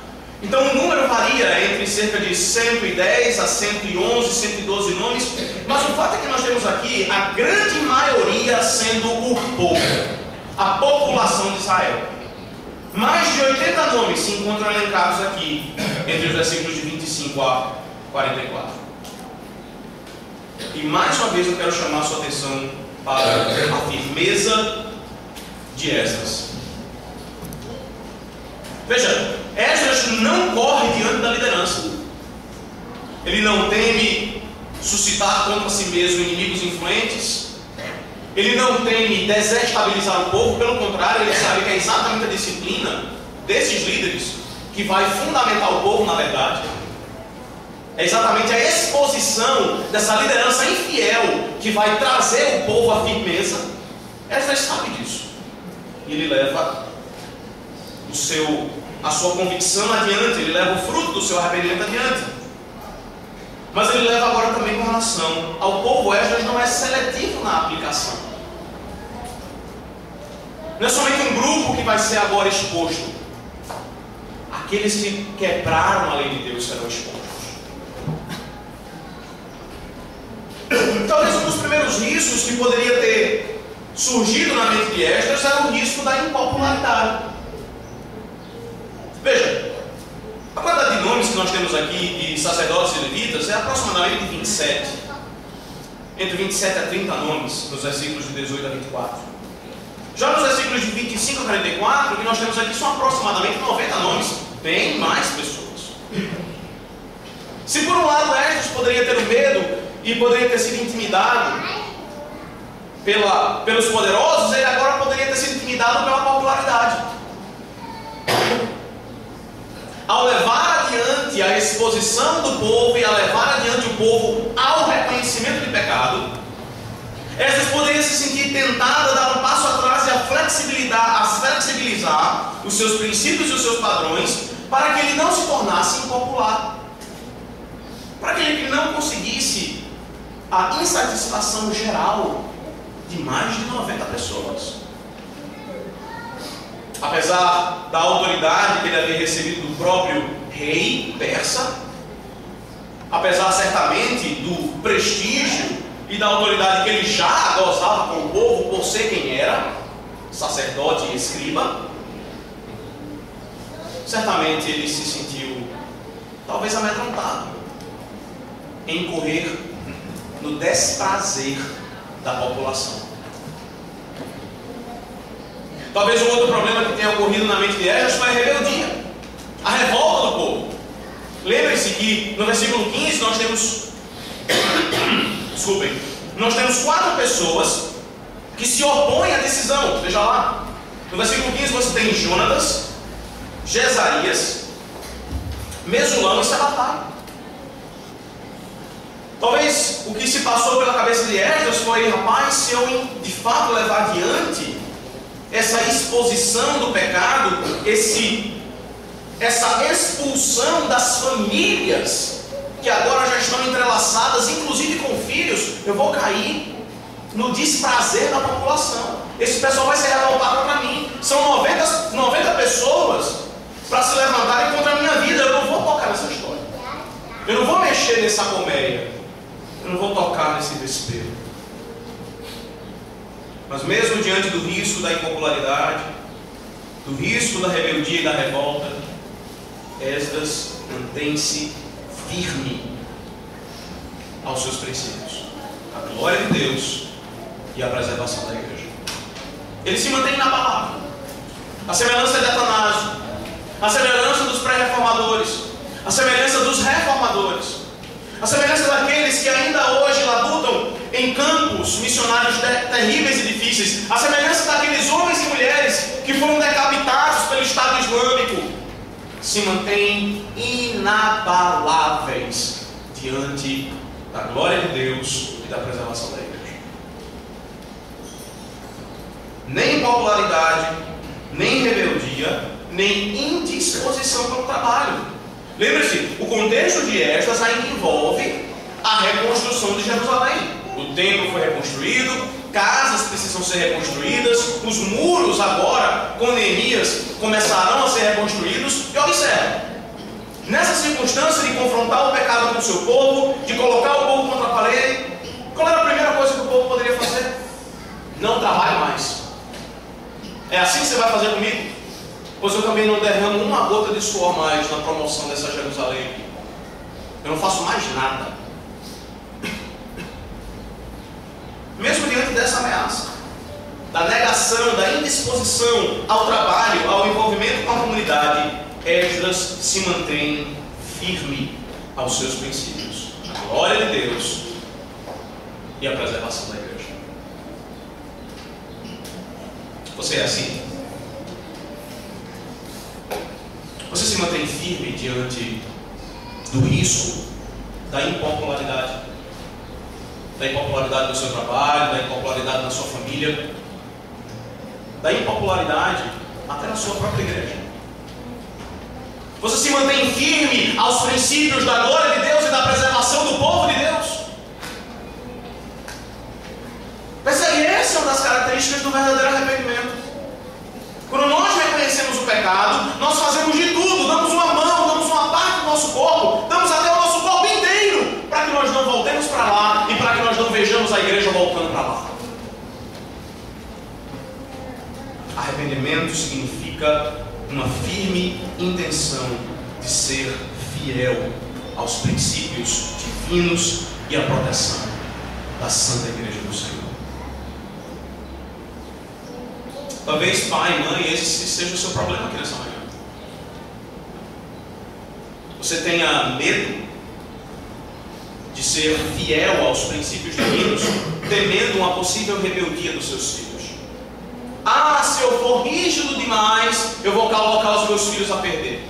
Então o número varia entre cerca de 110 a 111, 112 nomes, mas o fato é que nós temos aqui a grande maioria sendo o povo, a população de Israel. Mais de 80 nomes se encontram elencados aqui, entre os versículos de 25 a 44. E mais uma vez eu quero chamar a sua atenção para a firmeza de Esdras. Veja, Esdras não corre diante da liderança. Ele não teme suscitar contra si mesmo inimigos influentes. Ele não teme desestabilizar o povo. Pelo contrário, ele sabe que é exatamente a disciplina desses líderes que vai fundamentar o povo, na verdade. É exatamente a exposição dessa liderança infiel que vai trazer o povo à firmeza. Esdras sabe disso. E ele leva a sua convicção adiante, ele leva o fruto do seu arrependimento adiante. Mas ele leva agora também com relação ao povo. Esdras não é seletivo na aplicação. Não é somente um grupo que vai ser agora exposto. Aqueles que quebraram a lei de Deus serão expostos. Talvez um dos primeiros riscos que poderia ter surgido na mente de Esdras era o risco da impopularidade. Veja, a quantidade de nomes que nós temos aqui de sacerdotes e levitas é aproximadamente 27. Entre 27 a 30 nomes, nos versículos de 18 a 24. Já nos versículos de 25 a 44, o que nós temos aqui são aproximadamente 90 nomes, bem mais pessoas. Se por um lado Esdras poderia ter o medo e poderia ter sido intimidado pelos poderosos, ele agora poderia ter sido intimidado pela popularidade. Ao levar adiante a exposição do povo e a levar adiante o povo ao reconhecimento de pecado, Esdras poderia se sentir tentada a dar um passo atrás e a flexibilizar os seus princípios e os seus padrões para que ele não se tornasse impopular, para que ele não conseguisse a insatisfação geral de mais de 90 pessoas. Apesar da autoridade que ele havia recebido do próprio rei persa, apesar certamente do prestígio e da autoridade que ele já gozava com o povo por ser quem era, sacerdote e escriba, certamente ele se sentiu talvez amedrontado em incorrer no desprazer da população. Talvez um outro problema que tenha ocorrido na mente de Esdras foi a rebeldia, a revolta do povo. Lembrem-se que no versículo 15 nós temos nós temos 4 pessoas que se opõem à decisão. Veja lá, no versículo 15 você tem Jonatas, Jezarias, Mesulão e Sabatai. Talvez o que se passou pela cabeça de Esdras foi: rapaz, se eu de fato levar adiante essa exposição do pecado, essa expulsão das famílias que agora já estão entrelaçadas, inclusive com filhos, eu vou cair no desprazer da população. Esse pessoal vai se revoltar contra mim. São 90 pessoas para se levantarem contra a minha vida. Eu não vou tocar nessa história. Eu não vou mexer nessa colmeia. Eu não vou tocar nesse vespeiro. Mas mesmo diante do risco da impopularidade, do risco da rebeldia e da revolta, Esdras mantém-se firme aos seus princípios, a glória de Deus e a preservação da igreja. Ele se mantém na palavra, a semelhança de Atanásio, a semelhança dos pré-reformadores, a semelhança dos reformadores, a semelhança daqueles que ainda hoje labutam em campos os missionários terríveis e difíceis, a semelhança daqueles homens e mulheres que foram decapitados pelo Estado Islâmico, se mantêm inabaláveis diante da glória de Deus e da preservação da igreja. Nem popularidade, nem rebeldia, nem indisposição pelo trabalho. Lembre-se, o contexto de Esdras ainda envolve a reconstrução de Jerusalém. O templo foi reconstruído, casas precisam ser reconstruídas, os muros agora, com Neemias, começarão a ser reconstruídos. E observe, nessa circunstância de confrontar o pecado com o seu povo, de colocar o povo contra a parede, qual era a primeira coisa que o povo poderia fazer? Não trabalhe mais. É assim que você vai fazer comigo? Pois eu também não derramo uma gota de suor mais na promoção dessa Jerusalém. Eu não faço mais nada. Mesmo diante dessa ameaça, da negação, da indisposição ao trabalho, ao envolvimento com a comunidade, Esdras se mantém firme aos seus princípios, a glória de Deus e a preservação da igreja. Você é assim? Você se mantém firme diante do risco da impopularidade? Da impopularidade no seu trabalho, da impopularidade na sua família, da impopularidade até na sua própria igreja. Você se mantém firme aos princípios da glória de Deus e da preservação do povo de Deus? Percebe? Essa é uma das características do verdadeiro arrependimento. Quando nós reconhecemos o pecado, nós fazemos de tudo, damos uma mão, damos uma parte do nosso corpo, damos até o nosso corpo inteiro, para que nós não voltemos para lá e para que nós não vejamos a igreja voltando para lá. Arrependimento significa uma firme intenção de ser fiel aos princípios divinos e à proteção da Santa Igreja do Senhor. Talvez pai, mãe, esse seja o seu problema aqui nessa manhã. Você tenha medo de ser fiel aos princípios divinos, temendo uma possível rebeldia dos seus filhos. Ah, se eu for rígido demais, eu vou colocar os meus filhos a perder.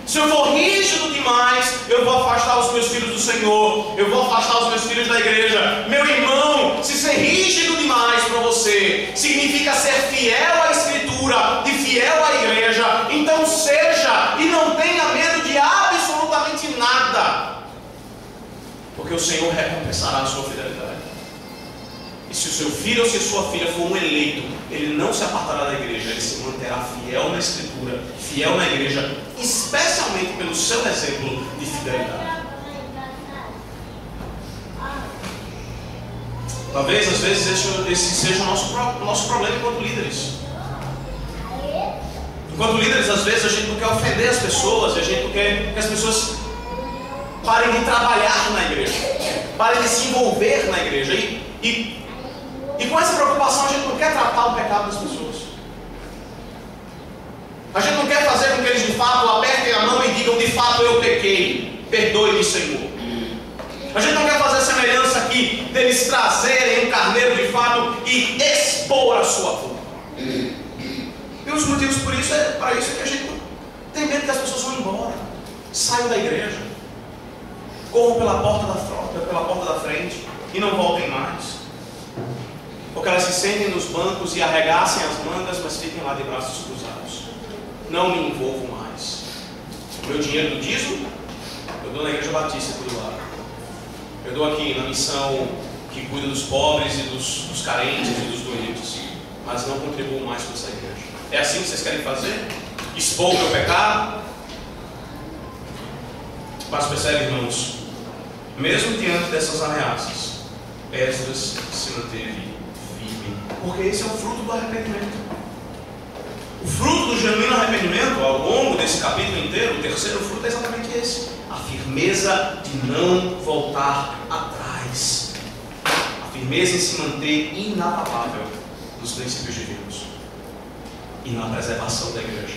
Se eu for rígido demais, eu vou afastar os meus filhos do Senhor, eu vou afastar os meus filhos da igreja. Meu irmão, se ser rígido demais para você significa ser fiel à Escritura e fiel à igreja, então seja e não tenha medo de absolutamente nada, porque o Senhor recompensará a sua fidelidade. E se o seu filho ou se a sua filha for um eleito, ele não se apartará da igreja, ele se manterá fiel na Escritura, fiel na igreja, especialmente pelo seu exemplo de fidelidade. Talvez às vezes esse seja o nosso problema enquanto líderes. Enquanto líderes, às vezes a gente não quer ofender as pessoas, a gente não quer que as pessoas parem de trabalhar na igreja, parem de se envolver na igreja. E com essa preocupação a gente não quer tratar o pecado das pessoas. A gente não quer fazer com que eles de fato apertem a mão e digam: de fato eu pequei, perdoe-me, Senhor. A gente não quer fazer a semelhança aqui deles trazerem um carneiro de fato e expor a sua culpa. E os motivos por isso para isso é que a gente tem medo que as pessoas vão embora, saiam da igreja, corram pela porta da frente e não voltem mais. Porque elas se sentem nos bancos e arregassem as mangas, mas fiquem lá de braços cruzados. Não me envolvo mais. O meu dinheiro do dízimo, eu dou na Igreja Batista por lá. Eu dou aqui na missão que cuida dos pobres e dos carentes e dos doentes. Mas não contribuo mais com essa igreja. É assim que vocês querem fazer? Expor o meu pecado? Mas percebe, irmãos, mesmo diante dessas ameaças, Esdras se manteve. Porque esse é o fruto do arrependimento. O fruto do genuíno arrependimento, ao longo desse capítulo inteiro, o terceiro fruto é exatamente esse: a firmeza de não voltar atrás, a firmeza em se manter inabalável nos princípios divinos e na preservação da igreja.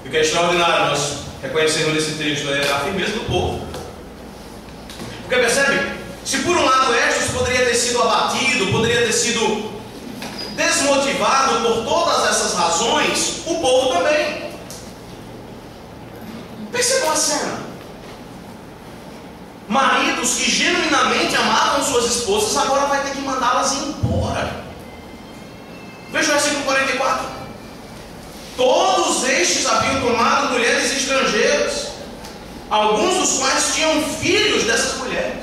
E o que é extraordinário nós reconhecermos nesse texto é a firmeza do povo. Porque percebe? Se por um lado Esdras poderia ter sido abatido, poderia ter sido desmotivado por todas essas razões, o povo também. Percebam a cena. Maridos que genuinamente amavam suas esposas agora vai ter que mandá-las embora. Veja o versículo 44. Todos estes haviam tomado mulheres estrangeiras, alguns dos quais tinham filhos dessas mulheres.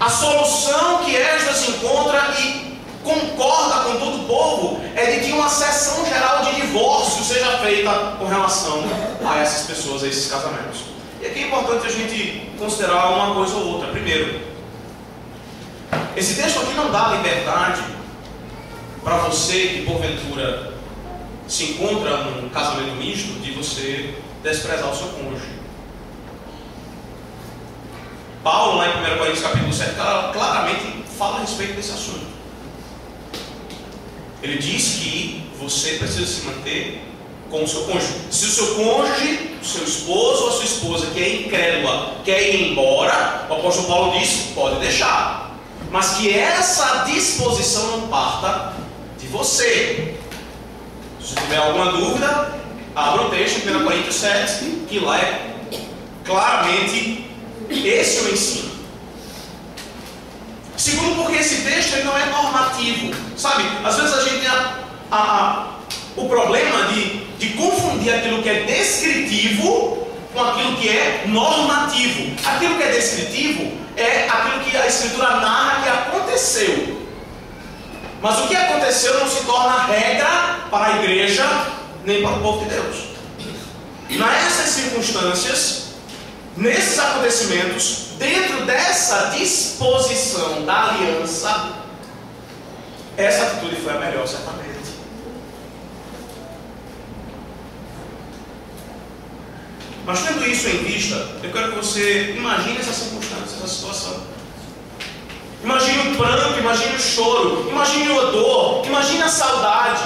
A solução que Esdras encontra e concorda com todo o povo é de que uma sessão geral de divórcio seja feita com relação a essas pessoas, a esses casamentos. E aqui é importante a gente considerar uma coisa ou outra. Primeiro, esse texto aqui não dá liberdade para você que porventura se encontra num casamento misto de você desprezar o seu cônjuge. Paulo, lá em 1 Coríntios capítulo 7, claramente fala a respeito desse assunto. Ele diz que você precisa se manter com o seu cônjuge. Se o seu cônjuge, o seu esposo ou a sua esposa, que é incrédula, quer ir embora, o apóstolo Paulo diz, pode deixar. Mas que essa disposição não parta de você. Se tiver alguma dúvida, abra o texto em 1 Coríntios 7, que lá é claramente esse o ensino. Segundo, porque esse texto ele não é normativo. Sabe, às vezes a gente tem o problema de confundir aquilo que é descritivo com aquilo que é normativo. Aquilo que é descritivo é aquilo que a Escritura narra que aconteceu. Mas o que aconteceu não se torna regra para a igreja nem para o povo de Deus. Nessas circunstâncias, nesses acontecimentos, dentro dessa disposição da aliança, essa atitude foi a melhor, certamente. Mas tendo isso em vista, eu quero que você imagine essa circunstância, essa situação. Imagine o pranto, imagine o choro, imagine a dor, imagine a saudade.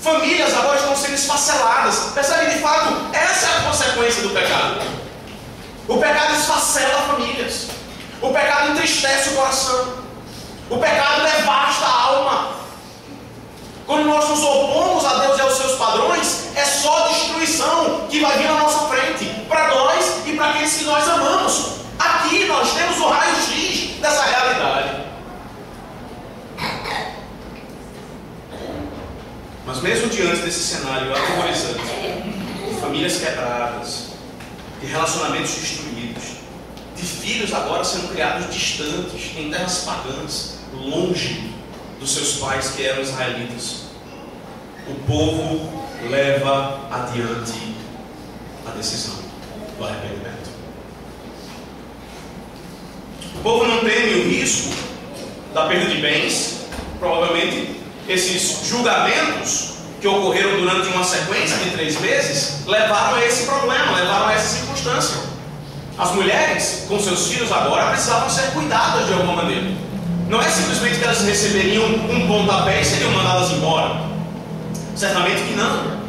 Famílias agora estão sendo esfaceladas. Percebe, de fato, essa é a consequência do pecado. O pecado esfacela famílias. O pecado entristece o coração. O pecado devasta a alma. Quando nós nos opomos a Deus e aos seus padrões, é só destruição que vai vir na nossa frente, para nós e para aqueles que nós amamos. Aqui nós temos o raio-x dessa realidade. Mas mesmo diante desse cenário aterrorizante, de famílias quebradas, de relacionamentos destruídos, de filhos agora sendo criados distantes, em terras pagãs, longe dos seus pais que eram israelitas, o povo leva adiante a decisão do arrependimento. O povo não teme o risco da perda de bens. Provavelmente esses julgamentos que ocorreram durante uma sequência de 3 meses levaram a esse problema, levaram a essa circunstância. As mulheres com seus filhos agora precisavam ser cuidadas de alguma maneira. Não é simplesmente que elas receberiam um pontapé e seriam mandadas embora. Certamente que não.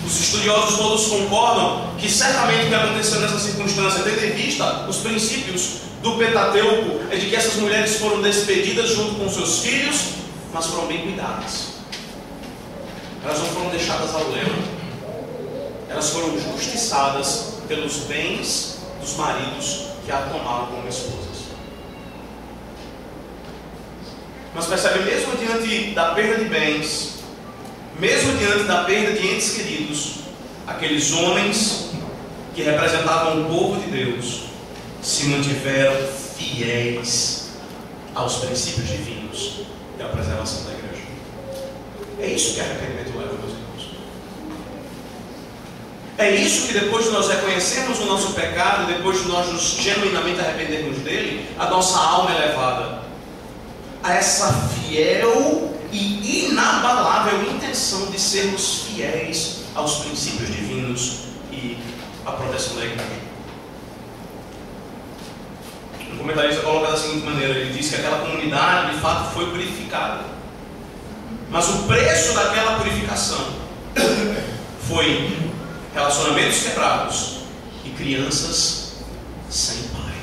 Os estudiosos todos concordam que certamente o que aconteceu nessa circunstância, tendo em vista os princípios do Pentateuco, é de que essas mulheres foram despedidas junto com seus filhos, mas foram bem cuidadas. Elas não foram deixadas ao léu. Elas foram justiçadas pelos bens dos maridos que a tomaram como esposas. Mas percebe, mesmo diante da perda de bens, mesmo diante da perda de entes queridos, aqueles homens que representavam o povo de Deus se mantiveram fiéis aos princípios divinos e à preservação da igreja. É isso que arrependimento leva, meus irmãos. É isso que, depois de nós reconhecermos o nosso pecado, depois de nós nos genuinamente arrependermos dele, a nossa alma é levada a essa fiel e inabalável intenção de sermos fiéis aos princípios divinos e à proteção da igreja. Um comentarista coloca da seguinte maneira: ele diz que aquela comunidade de fato foi purificada, mas o preço daquela purificação foi relacionamentos quebrados e crianças sem pai.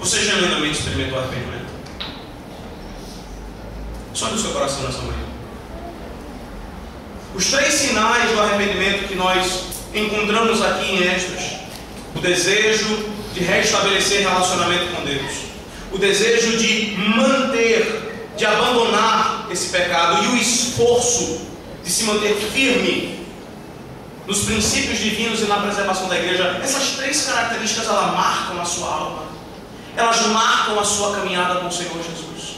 Você genuinamente experimentou arrependimento? Só no seu coração nessa manhã. Os 3 sinais do arrependimento que nós encontramos aqui em Esdras: o desejo de restabelecer relacionamento com Deus, o desejo de manter, de abandonar esse pecado e o esforço de se manter firme nos princípios divinos e na preservação da igreja. Essas 3 características, elas marcam a sua alma, elas marcam a sua caminhada com o Senhor Jesus,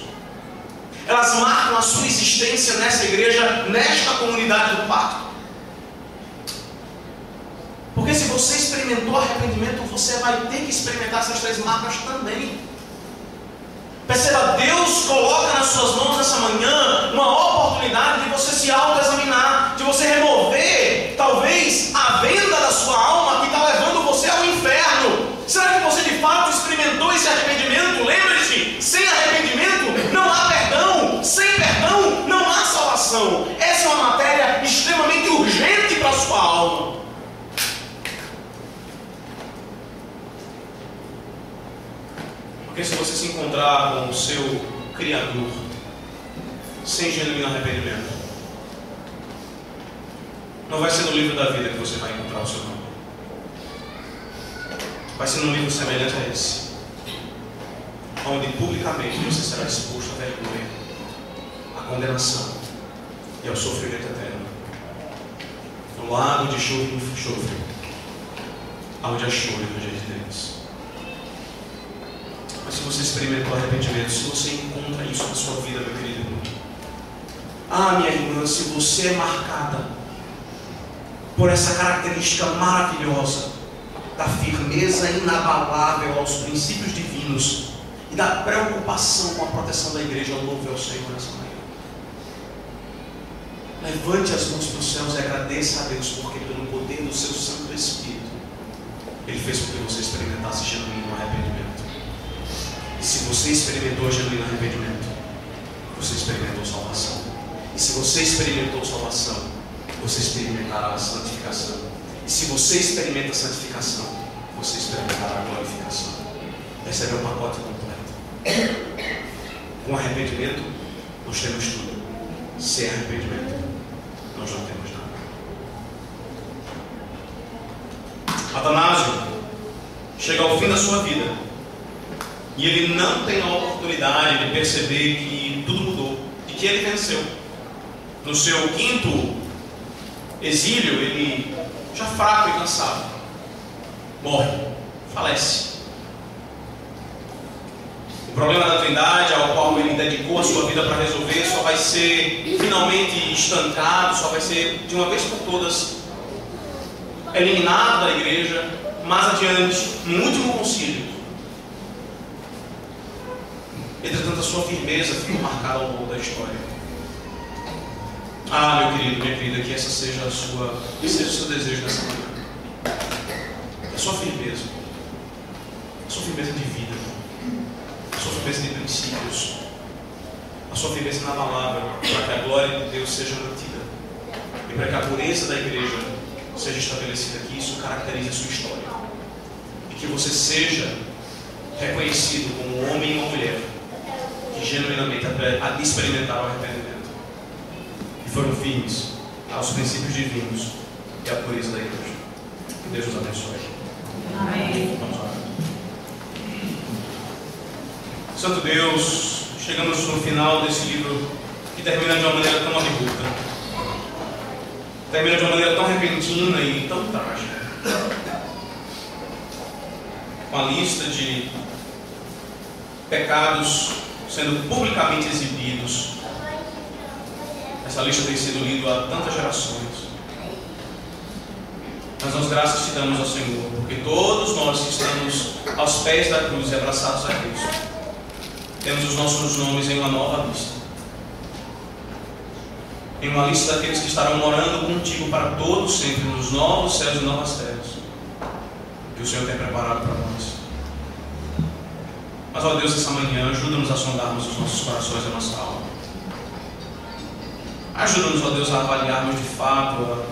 elas marcam a sua existência nessa igreja, nesta comunidade do pacto. Porque se você experimentou arrependimento, você vai ter que experimentar essas 3 marcas também. Perceba, Deus coloca nas suas mãos nessa manhã uma oportunidade de você se autoexaminar, de você remover, talvez, a venda da sua alma que está levando você ao inferno. Será que você de fato experimentou esse arrependimento? Lembre-se, sem arrependimento não há perdão, sem perdão não há salvação. Essa é uma matéria extremamente urgente para a sua alma. Porque se você se encontrar com o seu Criador sem genuíno arrependimento, não vai ser no livro da vida que você vai encontrar o seu nome. Vai ser num livro semelhante a esse, onde publicamente você será exposto à vergonha, à condenação e ao sofrimento eterno, no lago de choro e enxofre, onde há choro e ranger de dentes. Mas se você experimentou arrependimento, se você encontra isso na sua vida, meu querido irmão, minha irmã, se você é marcada por essa característica maravilhosa da firmeza inabalável aos princípios divinos e da preocupação com a proteção da igreja, louve ao Senhor nessa manhã. Levante as mãos para os céus e agradeça a Deus, porque pelo poder do seu Santo Espírito Ele fez com que você experimentasse genuíno arrependimento. E se você experimentou genuíno arrependimento, você experimentou salvação. E se você experimentou salvação, você experimentará a santificação. E se você experimenta a santificação, você experimentará a glorificação. Esse é o pacote completo. Com arrependimento, nós temos tudo. Sem arrependimento, nós não temos nada. Atanásio chega ao fim da sua vida e ele não tem a oportunidade de perceber que tudo mudou, de que ele venceu. No seu 5º exílio, ele, já fraco e cansado, morre, falece. O problema da Trindade, ao qual ele dedicou a sua vida para resolver, só vai ser finalmente estancado, só vai ser de uma vez por todas eliminado da igreja. Mais adiante, no último concílio, entretanto a sua firmeza ficou marcada ao longo da história. Meu querido, minha querida, que esse seja o seu desejo nessa manhã. A sua firmeza de vida, a sua firmeza de princípios, a sua firmeza inabalável, para que a glória de Deus seja mantida e para que a pureza da igreja seja estabelecida, que isso caracterize a sua história e que você seja reconhecido como um homem e uma mulher que genuinamente experimentaram o arrependimento e foram firmes aos princípios divinos e à pureza da igreja. Que Deus nos abençoe. Amém. Vamos orar. Santo Deus, chegamos no final desse livro que termina de uma maneira tão abrupta, termina de uma maneira tão repentina e tão trágica, com a lista de pecados sendo publicamente exibidos. Essa lista tem sido lida há tantas gerações. Mas nós graças te damos ao Senhor, porque todos nós que estamos aos pés da cruz e abraçados a Cristo, temos os nossos nomes em uma nova lista, em uma lista daqueles que estarão morando contigo para todos sempre, nos novos céus e novas terras que o Senhor tem preparado para nós. Mas, ó Deus, essa manhã, ajuda-nos a sondarmos os nossos corações e a nossa alma. Ajuda-nos, ó Deus, a avaliarmos de fato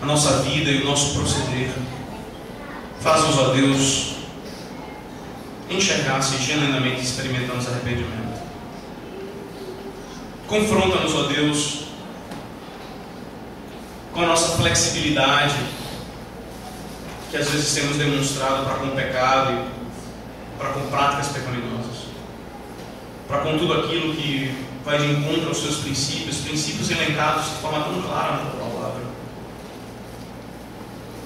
a a nossa vida e o nosso proceder. Faz-nos, ó Deus, enxergar se genuinamente experimentamos arrependimento. Confronta-nos, ó Deus, com a nossa flexibilidade, que às vezes temos demonstrado para com o pecado e para com práticas pecaminosas, para com tudo aquilo que vai de encontro aos seus princípios elencados de forma tão clara na tua palavra.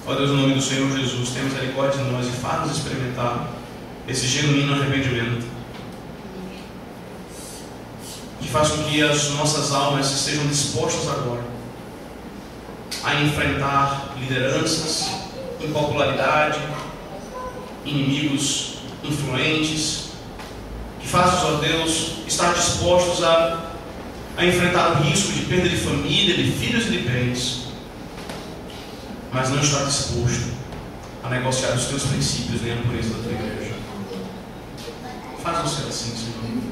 Ó Deus, no nome do Senhor Jesus, tenha misericórdia de nós e faz-nos experimentar esse genuíno arrependimento, que faz com que as nossas almas estejam dispostas agora a enfrentar lideranças, impopularidade, inimigos influentes, que faz-nos, ó Deus, estar dispostos a enfrentar o risco de perda de família, de filhos e de bens, mas não estar disposto a negociar os teus princípios nem a pureza da tua igreja. Faz-nos ser assim, Senhor.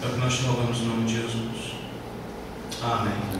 É o que nós te rogamos no nome de Jesus. Amém.